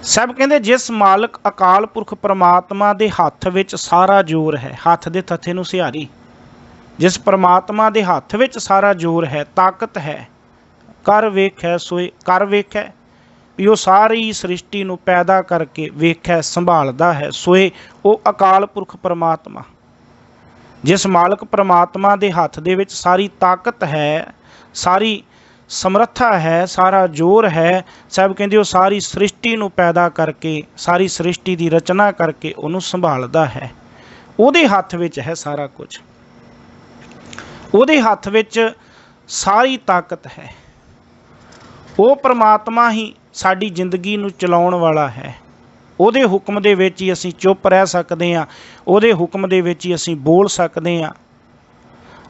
सब कहते जिस मालक अकाल पुरख परमात्मा के हथ विच सारा जोर है, हथ दे थथे नूं सिहारी, जिस परमात्मा के हथ विच सारा जोर है, ताकत है, कर वेखै सोए, कर वेखै भी वो सारी सृष्टि नूं पैदा करके वेखै संभालदा है, सोए वो अकाल पुरख परमात्मा। जिस मालक परमात्मा के हथ दे विच सारी ताकत है, सारी समर्था है, सारा जोर है, सब कहते वो सारी सृष्टि नूं पैदा करके, सारी सृष्टि की रचना करके उन्होंने संभालदा है। उहदे हथ विच है सारा कुछ, उहदे हथ विच सारी ताकत है। वो परमात्मा ही साडी जिंदगी नूं चलाउण वाला है। उहदे हुक्म दे विच ही असीं चुप रह सकदे हां, उहदे हुक्म दे विच ही असीं बोल सकदे हां।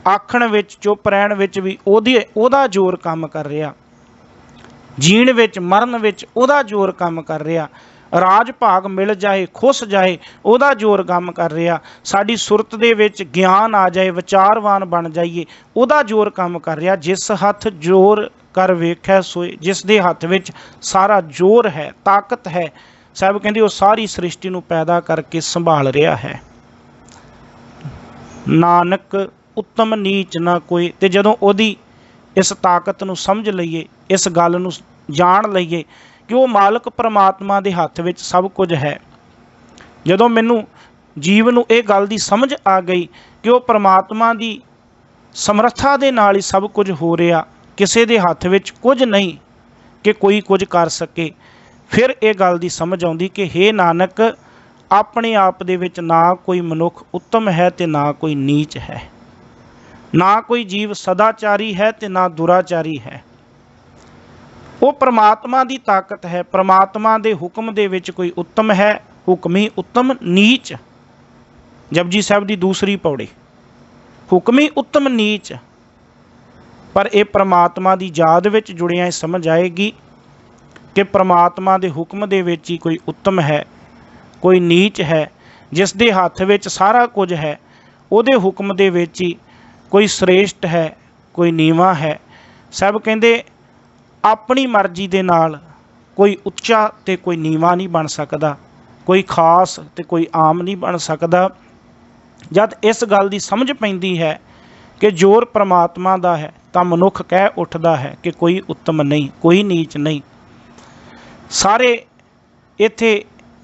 आखण विच चुप रहण विच भी ओहदा जोर काम कर रहा, जीण विच मरण विच ओहदा जोर काम कर रहा, राज भाग मिल जाए खुश जाए ओहदा जोर काम कर रहा, साडी सुरत दे विच ज्ञान आ जाए विचारवान बन जाइए ओहदा जोर काम कर रहा। जिस हथ जोर कर वेखै सोए, जिस दे हथ विच सारा जोर है, ताकत है, सब कहंदे वो सारी सृष्टि नूं पैदा करके संभाल रहा है। नानक उत्तम नीच ना कोई। ते जदों ओहदी इस ताकत नूं समझ लईए, इस गल नूं जाण लईए कि वो मालक परमात्मा दे हथ विच सब कुछ है, जदों मैनूं जीव नूं इह गल दी समझ आ गई कि वो परमात्मा दी समर्था दे नाल ही सब कुछ हो रहा, किसी दे हथ विच कुछ नहीं कि कोई कुछ कर सके, फिर ये गल दी समझ आउंदी कि हे नानक अपने आप दे विच ना कोई मनुख उत्तम है ते ना कोई नीच है, ना कोई जीव सदाचारी है ते ना दुराचारी है। वो परमात्मा की ताकत है, परमात्मा के हुक्म दे विच कोई उत्तम है, हुक्म ही उत्तम नीच। जपजी साहब की दूसरी पौड़ी, हुक्म ही उत्तम नीच। पर यह परमात्मा की याद विच जुड़िया समझ आएगी कि परमात्मा के हुक्म दे विच ही कोई उत्तम है, कोई नीच है। जिस दे हथ विच सारा कुछ है, उहदे हुक्म दे विच ही कोई श्रेष्ठ है, कोई नीवा है। सब कहंदे अपनी मर्जी दे नाल कोई उच्चा ते कोई नीवा नहीं बन सकदा, कोई खास ते कोई आम नहीं बन सकदा। जद इस गल की समझ पैंदी है कि जोर परमात्मा दा है, तां मनुख कह उठदा है कि कोई उत्तम नहीं, कोई नीच नहीं, सारे इत्थे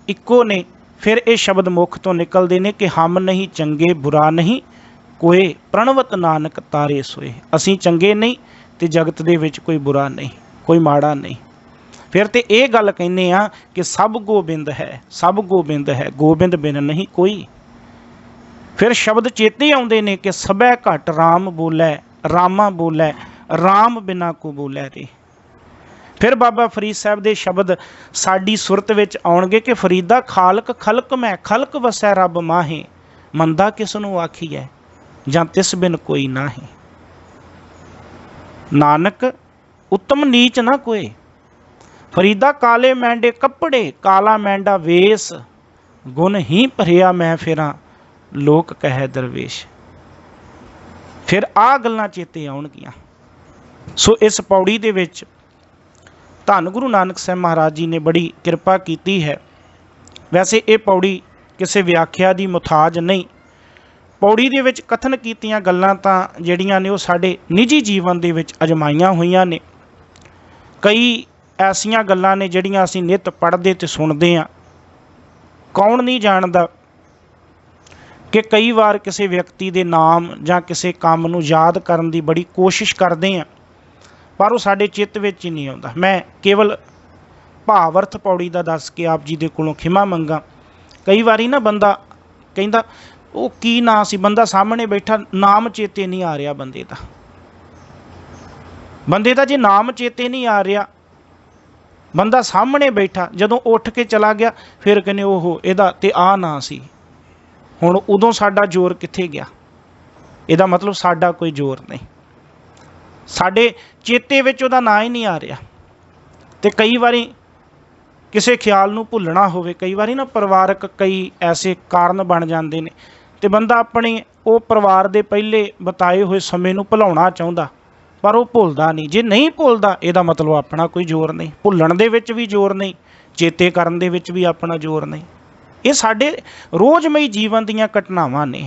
इक्को ने। फिर ये शब्द मुख तो निकलते हैं कि हम नहीं चंगे बुरा नहीं कोई, प्रणवत नानक तारे सोए। असीं चंगे नहीं तो जगत दे विच कोई बुरा नहीं, कोई माड़ा नहीं। फिर तो ये गल कहने आ कि सब गोबिंद है, सब गोबिंद है, गोबिंद बिन नहीं कोई। फिर शब्द चेते आउंदे ने कि सबै घट राम बोलै, रामा बोलै, राम बिना को बोलै रे। फिर बाबा फरीद साहब के शब्द साडी सुरत विच आउणगे कि फरीदा खालक खलक मैं, खलक वसै रब माहे, मंदा किसनूं आखीऐ जां तिस बिन कोई नाहे। नानक उत्तम नीच ना कोई। फरीदा काले मैंडे कपड़े, काला मैंडा वेस, गुण ही भरिया मैं फिरां, लोक कहे दरवेश। फिर आ गल्लां चेते आउणगियां। सो इस पौड़ी दे विच धन गुरु नानक साहब महाराज जी ने बड़ी कृपा की है। वैसे ये पौड़ी किसी व्याख्या की मुथाज नहीं। पौड़ी दे विच कथन कीतियां गल्लां तां जिहड़ियां ने वो साडे निजी जीवन दे विच अजमाईयां होईयां ने। कई ऐसियां गल्लां ने जिहड़ियां असीं नित पढ़दे ते सुणदे हां। कौन नहीं जानदा कि कई बार किसी व्यक्ति के नाम जां किसी काम नूं याद करन दी बड़ी कोशिश करदे हां, पर वो साडे चित्त विच ही नहीं आउंदा। मैं केवल भावर्थ पौड़ी दा दस के आप जी दे कोलों खिमा मंगा। कई बारी ना बंदा कहिंदा वो की नाम सी, बंदा सामने बैठा नाम चेते नहीं आ रहा बंदे दा जे नाम चेते नहीं आ रहा, बंदा सामने बैठा जदों उठ के चला गया फिर कहने ओहो इहदा ते आ नाम सी, हुण उदों साडा जोर कित्थे गया। इहदा मतलब साडा कोई जोर नहीं, साडे चेते विच उहदा नाम ही नहीं आ रहा। तो कई बारी किसी ख्याल नूं भुलना होवे, कई बारी ना परिवारक कई ऐसे कारण बन जाते हैं तो बंदा अपने वो परिवार के पहले बताए हुए समय नूं भुलाउणा चाहुंदा, पर वो भुलदा नहीं। जे नहीं भुलदा इहदा मतलब अपना कोई जोर नहीं, भुलण दे विच भी जोर नहीं, चेते करन दे विच भी अपना जोर नहीं। ये साडे रोज़मई जीवन दीयां घटनावां ने।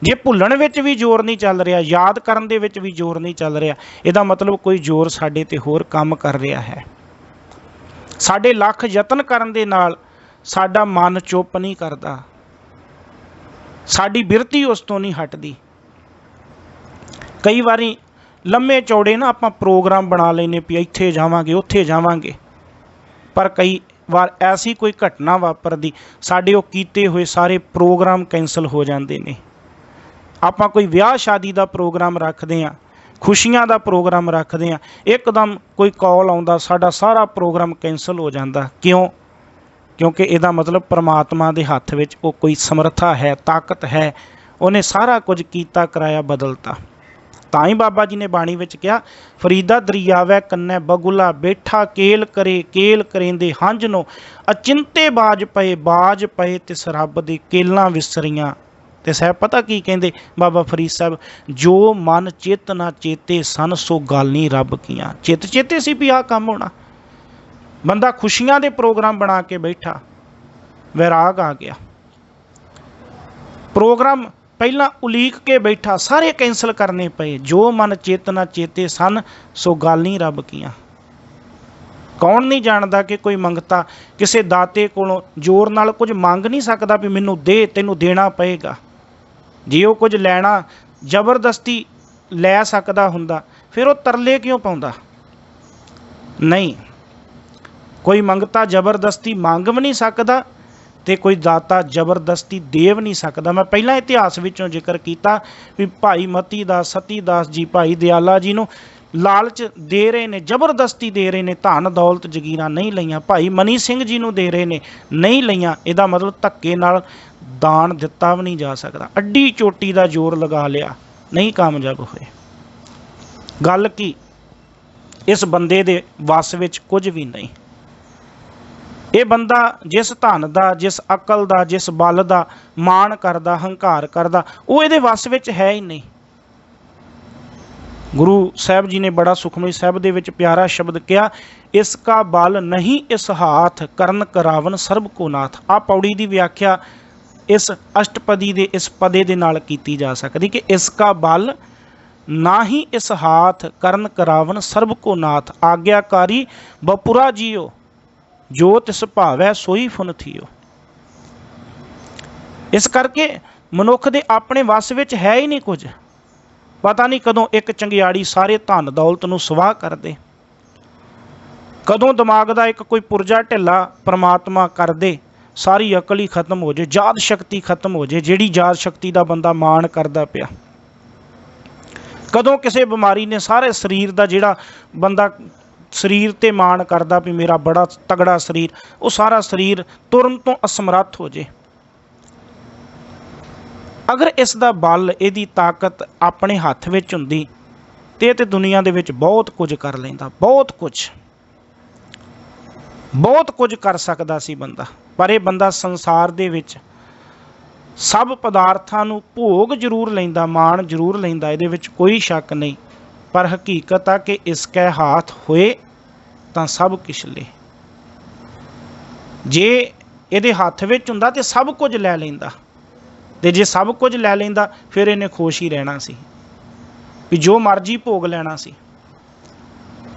जे भुल्लण विच भी जोर नहीं चल रहा, याद करन दे विच भी जोर नहीं चल रहा, इहदा मतलब कोई जोर साडे ते होर काम कर रहा है। साडे लख यतन करन दे नाल साडा मन चुप नहीं करता, साडी बिरती उस तो नहीं हटदी। कई वारी लम्मे चौड़े ना आपां प्रोग्राम बना लेने भी इत्थे जावांगे उत्थे जावांगे, पर कई वार ऐसी कोई घटना वापरदी साडे वो कीते हुए सारे प्रोग्राम कैंसल हो जाते ने। आपां कोई विआह शादी का प्रोग्राम रखते हैं, खुशियां का प्रोग्राम रखते हैं, एकदम कोई कॉल आउंदा साडा सारा प्रोग्राम कैंसल हो जाता। क्यों? क्योंकि इहदा मतलब परमात्मा दे हत्थ विच वो कोई समर्था है, ताकत है, उन्हें सारा कुछ कीता कराया बदलता। तां ही बाबा जी ने बाणी विच कहा, फरीदा दरियावै कन्नै बगुला बैठा केल करेंदे हंज नो अचिंते बाज पए तिस रब दे केलां विसरियां। ते साहब पता की कहंदे बाबा फरीद साहब, जो मन चित ना चेते सन सो गल नहीं रब कीआं। चित चेते सी भी आह काम होना। बंदा खुशियां दे प्रोग्राम बना के बैठा, वैराग आ गया। प्रोग्राम पहला उलीक के बैठा, सारे कैंसल करने पे। जो मन चेतना चेते सन सो गल नहीं रब कीआं। कौन नहीं जानता कि कोई मंगता किसी दाते कोलों जोर नाल कुछ मंग नहीं सकता भी मैनू दे, तैनू देना पएगा। जे वो कुछ लैना जबरदस्ती लै सकदा हुंदा फिर वो तरले क्यों पाउंदा? नहीं, कोई मंगता जबरदस्ती मंग भी नहीं सकता ते कोई दाता जबरदस्ती दे भी नहीं सकता। मैं पहला इतिहास विचों जिक्र किया भी भाई मती दास सती दास जी भाई दयाला जी नूं लालच दे रहे ने, जबरदस्ती दे रहे ने, धन दौलत जगीरां नहीं लईआं। भाई मनी सिंह जी नूं दे रहे ने, नहीं लईआं। इहदा मतलब धक्के नाल दान दिता भी नहीं जा सकता। अड्डी चोटी का जोर लगा लिया, नहीं कामयाब होए। गल की इस बंदे दे वस विच कुछ भी नहीं। ये बंदा जिस धन का, जिस अकल का, जिस बल का माण करदा, हंकार करदा, वो इहदे वस विच है ही नहीं। गुरु साहब जी ने बड़ा सुखमनी साहब दे विच प्यारा शब्द कहा, इसका बल नहीं इस हाथ करन करावन सर्ब को नाथ। आ पौड़ी की व्याख्या इस अष्टपदी दे इस पदे दे नाल कीती जा सकदी कि इसका बल ना ही इस हाथ करन करावन सर्ब को नाथ। आग्याकारी बपुरा जियो जो तिस भावै सोई फुन थियो। इस करके मनुख दे अपने वस विच है ही नहीं कुछ। पता नहीं कदों एक चंगियाड़ी सारे धन दौलत नूं सवाह कर दे, कदों दिमाग का एक कोई पुरजा ढिला परमात्मा कर दे, सारी अकल ही खत्म हो जाए, याद शक्ति खत्म हो जाए, जिहड़ी याद शक्ति का बंदा माण करदा पिया। कदों किसी बीमारी ने सारे शरीर का जिहड़ा बंदा शरीर ते माण करदा भी मेरा बड़ा तगड़ा शरीर, वो सारा शरीर तुरन तो असमर्थ हो जाए। अगर इसका बल इहदी ताकत अपने हत्थ विच हुंदी ते दुनिया दे विच बहुत कुछ कर लैंदा, बहुत कुछ कर सकदा सी बंदा। पर यह बंदा संसार दे विच सब पदार्थां नूं भोग जरूर लैंदा, माण जरूर लैंदा, इहदे विच कोई शक नहीं। पर हकीकत आ कि इसके हाथ होए तां सब किश ले। जे इहदे हत्थ विच हुंदा ते सब कुछ लै लैंदा, ते जे सब कुछ लै लैंदा फिर इहने खुश ही रहना सी, भी जो मर्जी भोग लैना सी।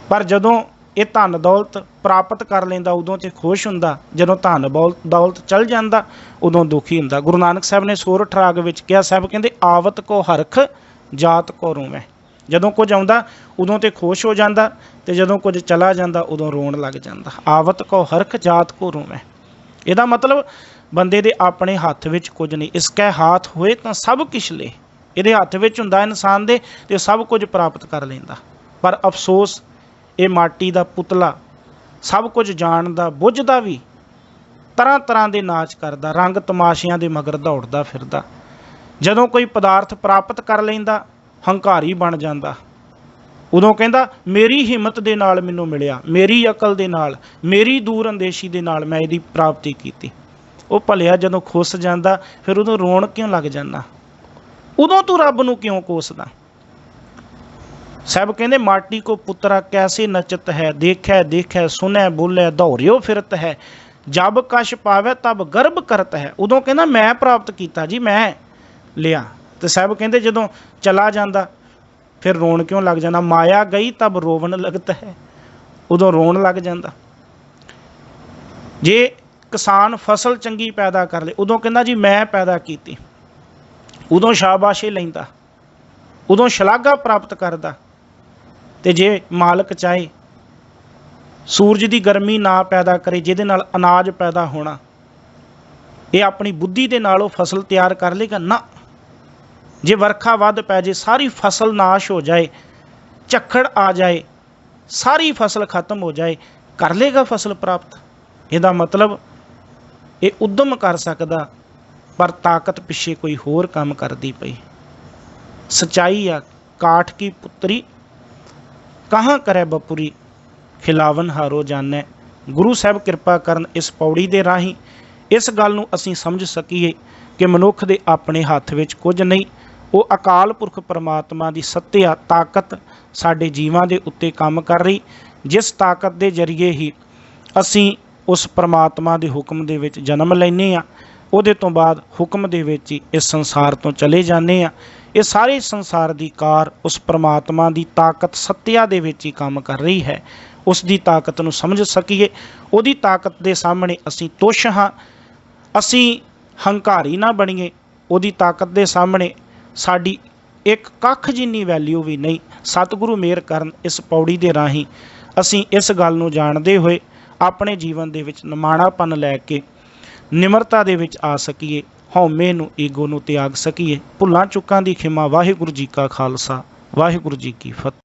पर जदों ये धन दौलत प्राप्त कर लैंदा उदों ते खुश हुंदा, जदों धन दौलत चल जांदा उदों दुखी हुंदा। गुरु नानक साहब ने सोरठ राग विच कहा, साहब कहंदे आवत को हरख जात को रोवै। जदों कुछ आउंदा उदों ते खुश हो जांदा, ते जदों कुछ चला जांदा उदों रोण लग जांदा। आवत को हरख जात को रोवै। इहदा मतलब बंदे दे अपने हत्थ विच कुछ नहीं। इसके हाथ होए तां सब किश ले। इहदे हत्थ विच हुंदा इंसान दे ते सब कुछ प्राप्त कर लैंदा। पर अफसोस ये माटी का पुतला सब कुछ जानदा बुझदा भी तरह तरह के नाच करदा, रंग तमाशियां दे मगर दौड़दा फिरदा। जदों कोई पदार्थ प्राप्त कर लैंदा हंकारी बन जांदा, उदों कहंदा मेरी हिम्मत दे नाल मैनूं मिलिया, मेरी अकल दे नाल, मेरी दूर अंदेशी दे नाल मैं इहदी प्राप्ति कीती। वो भलिया जदों खुस जांदा फिर उदों रोण क्यों लग जांदा? उदों तू रब नूं क्यों कोसदा? ਸਾਹਿਬ ਕਹਿੰਦੇ ਮਾਟੀ ਕੋ ਪੁੱਤਰਾ ਕੈਸੇ ਨਚਤ ਹੈ, ਦੇਖੈ ਦੇਖੈ ਸੁਨੈ ਬੋਲੇ ਦੌੜਿਓ ਫਿਰਤ ਹੈ, ਜਬ ਕਛ ਪਾਵੈ ਤਬ ਗਰਭ ਕਰਤ ਹੈ। ਉਦੋਂ ਕਹਿੰਦਾ ਮੈਂ ਪ੍ਰਾਪਤ ਕੀਤਾ ਜੀ, ਮੈਂ ਲਿਆ। ਤੇ ਸਾਹਿਬ ਕਹਿੰਦੇ ਜਦੋਂ ਚਲਾ ਜਾਂਦਾ ਫਿਰ ਰੋਣ ਕਿਉਂ ਲੱਗ ਜਾਂਦਾ, ਮਾਇਆ ਗਈ ਤਬ ਰੋਵਣ ਲਗਤ ਹੈ, ਉਦੋਂ ਰੋਣ ਲੱਗ ਜਾਂਦਾ। ਜੇ ਕਿਸਾਨ ਫਸਲ ਚੰਗੀ ਪੈਦਾ ਕਰ ਲੇ ਉਦੋਂ ਕਹਿੰਦਾ ਜੀ ਮੈਂ ਪੈਦਾ ਕੀਤੀ, ਉਦੋਂ ਸ਼ਾਬਾਸ਼ੇ ਲੈਂਦਾ, ਉਦੋਂ ਸ਼ਲਾਘਾ ਪ੍ਰਾਪਤ ਕਰਦਾ। ਤੇ ਜੇ ਮਾਲਕ ਚਾਹੇ ਸੂਰਜ ਦੀ ਗਰਮੀ ਨਾ ਪੈਦਾ ਕਰੇ ਜਿਹਦੇ ਨਾਲ ਅਨਾਜ ਪੈਦਾ ਹੋਣਾ, ਇਹ ਆਪਣੀ ਬੁੱਧੀ ਦੇ ਨਾਲ ਉਹ ਫਸਲ ਤਿਆਰ ਕਰ ਲੇਗਾ ਨਾ। ਜੇ ਵਰਖਾ ਵੱਧ ਪੈ ਜੇ, ਸਾਰੀ ਫਸਲ ਨਾਸ਼ ਹੋ ਜਾਏ, ਝੱਖੜ ਆ ਜਾਏ, ਸਾਰੀ ਫਸਲ ਖਤਮ ਹੋ ਜਾਏ, ਕਰ ਲੇਗਾ ਫਸਲ ਪ੍ਰਾਪਤ। ਇਹਦਾ ਮਤਲਬ ਇਹ ਉਦਮ ਕਰ ਸਕਦਾ, ਪਰ ਤਾਕਤ ਪਿੱਛੇ ਕੋਈ ਹੋਰ ਕੰਮ ਕਰਦੀ ਪਈ। ਸਚਾਈ ਆ, ਕਾਠ ਕੀ ਪੁੱਤਰੀ ਕਹਾਂ ਕਰੇ ਬਪੁਰੀ, ਖਿਲਾਵਨ ਹਾਰੋ ਜਾਣੈ। ਗੁਰੂ ਸਾਹਿਬ ਕਿਰਪਾ ਕਰਨ ਇਸ ਪੌੜੀ ਦੇ ਰਾਹੀਂ ਇਸ ਗੱਲ ਨੂੰ ਅਸੀਂ ਸਮਝ ਸਕੀਏ ਕਿ ਮਨੁੱਖ ਦੇ ਆਪਣੇ ਹੱਥ ਵਿੱਚ ਕੁਝ ਨਹੀਂ, ਉਹ ਅਕਾਲ ਪੁਰਖ ਪਰਮਾਤਮਾ ਦੀ ਸੱਤਿਆ ਤਾਕਤ ਸਾਡੇ ਜੀਵਾਂ ਦੇ ਉੱਤੇ ਕੰਮ ਕਰ ਰਹੀ, ਜਿਸ ਤਾਕਤ ਦੇ ਜ਼ਰੀਏ ਹੀ ਅਸੀਂ ਉਸ ਪਰਮਾਤਮਾ ਦੇ ਹੁਕਮ ਦੇ ਵਿੱਚ ਜਨਮ ਲੈਂਦੇ ਹਾਂ, ਉਹਦੇ ਤੋਂ ਬਾਅਦ ਹੁਕਮ ਦੇ ਵਿੱਚ ਹੀ ਇਸ ਸੰਸਾਰ ਤੋਂ ਚਲੇ ਜਾਂਦੇ ਹਾਂ। ਇਹ ਸਾਰੇ ਸੰਸਾਰ ਦੀ ਕਾਰ ਉਸ ਪਰਮਾਤਮਾ ਦੀ ਤਾਕਤ ਸੱਤਿਆ ਦੇ ਵਿੱਚ ਹੀ ਕੰਮ ਕਰ ਰਹੀ ਹੈ। ਉਸ ਦੀ ਤਾਕਤ ਨੂੰ ਸਮਝ ਸਕੀਏ, ਉਹਦੀ ਤਾਕਤ ਦੇ ਸਾਹਮਣੇ ਅਸੀਂ ਤੁੱਛ ਹਾਂ, ਅਸੀਂ ਹੰਕਾਰੀ ਨਾ ਬਣੀਏ। ਉਹਦੀ ਤਾਕਤ ਦੇ ਸਾਹਮਣੇ ਸਾਡੀ ਇੱਕ ਕੱਖ ਜਿੰਨੀ ਵੈਲਿਊ ਵੀ ਨਹੀਂ। ਸਤਿਗੁਰੂ ਮਿਹਰ ਕਰਨ ਇਸ ਪੌੜੀ ਦੇ ਰਾਹੀਂ ਅਸੀਂ ਇਸ ਗੱਲ ਨੂੰ ਜਾਣਦੇ ਹੋਏ ਆਪਣੇ ਜੀਵਨ ਦੇ ਵਿੱਚ ਨਿਮਾਣਾਪਨ ਲੈ ਕੇ ਨਿਮਰਤਾ ਦੇ ਵਿੱਚ ਆ ਸਕੀਏ, ਹਉਮੈ ਨੂੰ ਈਗੋ ਨੂੰ ਤਿਆਗ ਸਕੀਏ। ਭੁੱਲਾਂ ਚੁੱਕਾਂ ਦੀ ਖਿਮਾ। ਵਾਹਿਗੁਰੂ ਜੀ ਕਾ ਖਾਲਸਾ, ਵਾਹਿਗੁਰੂ ਜੀ ਕੀ ਫਤਿਹ।